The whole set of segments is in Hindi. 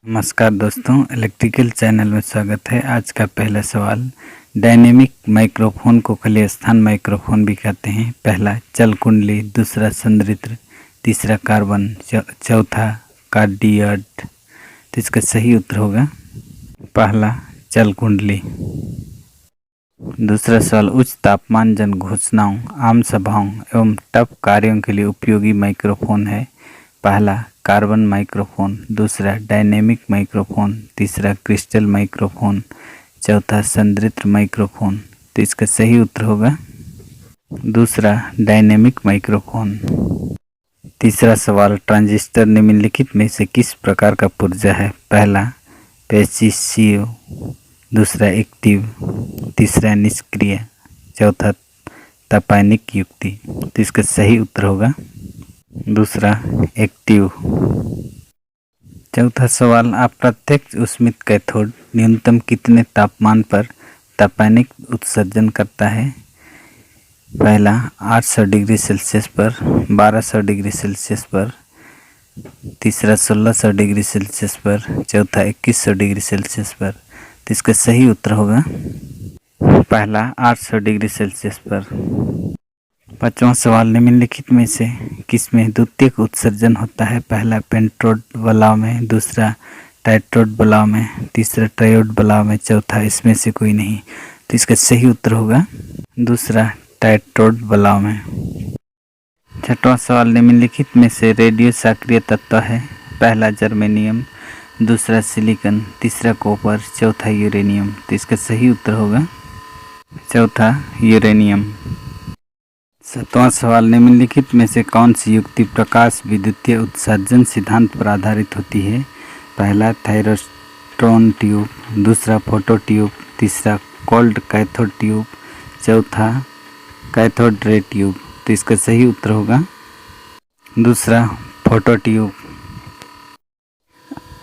नमस्कार दोस्तों, इलेक्ट्रिकल चैनल में स्वागत है। आज का पहला सवाल, डायनेमिक माइक्रोफोन को खाली स्थान माइक्रोफोन भी कहते हैं। पहला चल कुंडली, दूसरा संधारित्र, तीसरा कार्बन, चौथा कार्डियड। तो इसका सही उत्तर होगा पहला चल कुंडली। दूसरा सवाल, उच्च तापमान जन घोषणाओं, आम सभाओं एवं टप कार्यों के लिए उपयोगी माइक्रोफोन है। पहला कार्बन माइक्रोफोन, दूसरा डायनेमिक माइक्रोफोन, तीसरा क्रिस्टल माइक्रोफोन, चौथा संधारित्र माइक्रोफोन। तो इसका सही उत्तर होगा दूसरा डायनेमिक माइक्रोफोन। तीसरा सवाल, ट्रांजिस्टर निम्नलिखित में से किस प्रकार का पुर्जा है। पहला पैसिव, दूसरा एक्टिव, तीसरा निष्क्रिय, चौथा तपैनिक युक्ति। तो इसका सही उत्तर होगा दूसरा एक्टिव। चौथा सवाल, अप्रत्यक्ष ऊष्मित कैथोड न्यूनतम कितने तापमान पर तपैनिक उत्सर्जन करता है। पहला 800 डिग्री सेल्सियस पर, 1200 डिग्री सेल्सियस पर, तीसरा 1600 डिग्री सेल्सियस पर, चौथा 2100 डिग्री सेल्सियस पर। तो इसका सही उत्तर होगा पहला 800 डिग्री सेल्सियस पर। पांचवा सवाल, निम्नलिखित में से किसमें द्वितीयक उत्सर्जन होता है। पहला पेंटोड बलाव में, दूसरा टाइट्रोड बलाव में, तीसरा ट्रायोड बलाव में, चौथा इसमें से कोई नहीं। तो इसका सही उत्तर होगा दूसरा टाइट्रोड बलाव में। छठवां सवाल, निम्नलिखित में से रेडियो सक्रिय तत्व है। पहला जर्मेनियम, दूसरा सिलिकॉन, तीसरा कॉपर, चौथा यूरेनियम। तो इसका सही उत्तर होगा चौथा यूरेनियम। सातवां सवाल, निम्नलिखित में से कौन सी युक्ति प्रकाश विद्युतीय उत्सर्जन सिद्धांत पर आधारित होती है। पहला थायरोस्ट्रोन ट्यूब, दूसरा फोटो ट्यूब, तीसरा कोल्ड कैथोड ट्यूब, चौथा कैथोड रे ट्यूब। तो इसका सही उत्तर होगा दूसरा फोटो ट्यूब।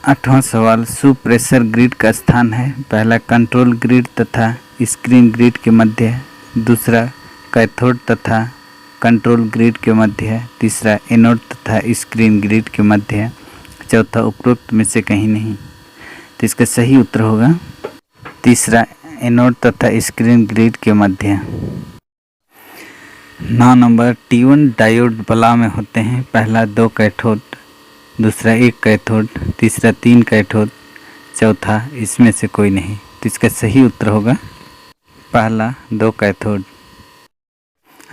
आठवां सवाल, सुप्रेशर ग्रिड का स्थान है। पहला कंट्रोल ग्रिड तथा स्क्रीन ग्रिड के मध्य, दूसरा कैथोड तथा कंट्रोल ग्रिड के मध्य, तीसरा एनोड तथा स्क्रीन ग्रिड के मध्य, चौथा उपरोक्त में से कहीं नहीं। तो इसका सही उत्तर होगा तीसरा एनोड तथा स्क्रीन ग्रिड के मध्य। 9 नंबर, T1 डायोड बलाव में होते हैं। पहला 2 कैथोड, दूसरा 1 कैथोड, तीसरा 3 कैथोड, चौथा इसमें से कोई नहीं। तो इसका सही उत्तर होगा पहला 2 cathode.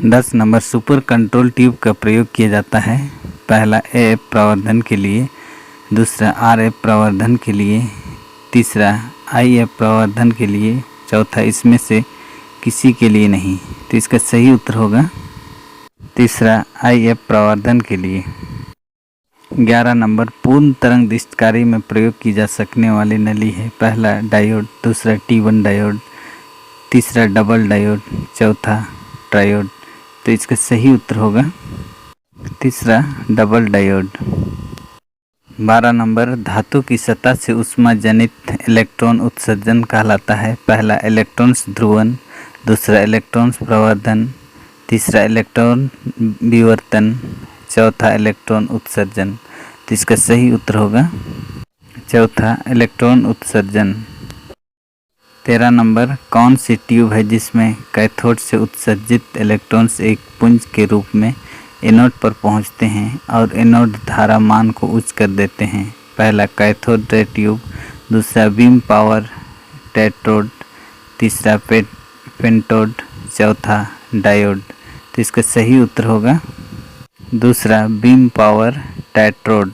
10 number, super control tube का प्रयोग किया जाता है। पहला AF प्रवर्धन के लिए, दूसरा RF प्रवर्धन के लिए, तीसरा IF प्रवर्धन के लिए, चौथा इसमें से किसी के लिए नहीं। तो इसका सही उत्तर होगा तीसरा IF प्रवर्धन के लिए। 11 नंबर, पूर्ण तरंग दृष्टिकारी में प्रयोग की जा सकने वाली नली है। पहला डायोड, दूसरा T1 डायोड, तीसरा डबल डायोड, चौथा ट्रायोड। तो इसका सही उत्तर होगा तीसरा डबल डायोड। 12 नंबर, धातु की सतह से ऊष्मा जनित इलेक्ट्रॉन उत्सर्जन कहलाता है। पहला इलेक्ट्रॉन्स ध्रुवण, दूसरा इलेक्ट्रॉन्स प्रवर्धन, तीसरा इलेक्ट्रॉन विवर्तन, चौथा इलेक्ट्रॉन उत्सर्जन। तो इसका सही उत्तर होगा चौथा इलेक्ट्रॉन उत्सर्जन। 13 नंबर, कौन सी ट्यूब है जिसमें कैथोड से उत्सर्जित इलेक्ट्रॉन्स एक पुंज के रूप में एनोड पर पहुंचते हैं और एनोड धारा मान को उच्च कर देते हैं। पहला कैथोड रे ट्यूब, दूसरा बीम पावर टेट्रोड, तीसरा पेंटोड, चौथा डायोड। तो इसका सही उत्तर होगा दूसरा बीम पावर टेट्रोड।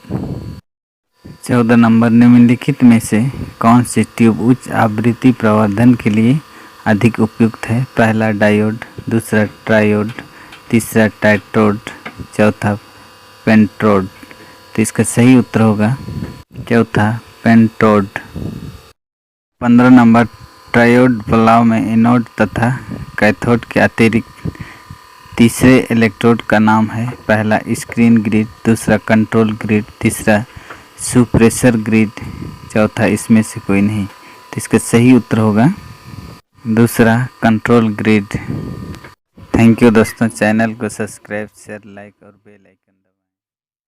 14 नंबर, निम्नलिखित में से कौन सी ट्यूब उच्च आवृत्ति प्रवर्धन के लिए अधिक उपयुक्त है। पहला डायोड, दूसरा ट्रायोड, तीसरा टेट्रोड, चौथा पेंटोड। तो इसका सही उत्तर होगा चौथा पेंटोड। 15 नंबर, ट्रायोड बलाव में एनोड तथा कैथोड के अतिरिक्त तीसरे इलेक्ट्रोड का नाम है। पहला स्क्रीन ग्रिड, दूसरा कंट्रोल ग्रिड, तीसरा सुप्रेशर ग्रिड, चौथा इसमें से कोई नहीं। तो इसका सही उत्तर होगा दूसरा कंट्रोल ग्रिड। थैंक यू दोस्तों, चैनल को सब्सक्राइब, शेयर, लाइक और बेल आइकन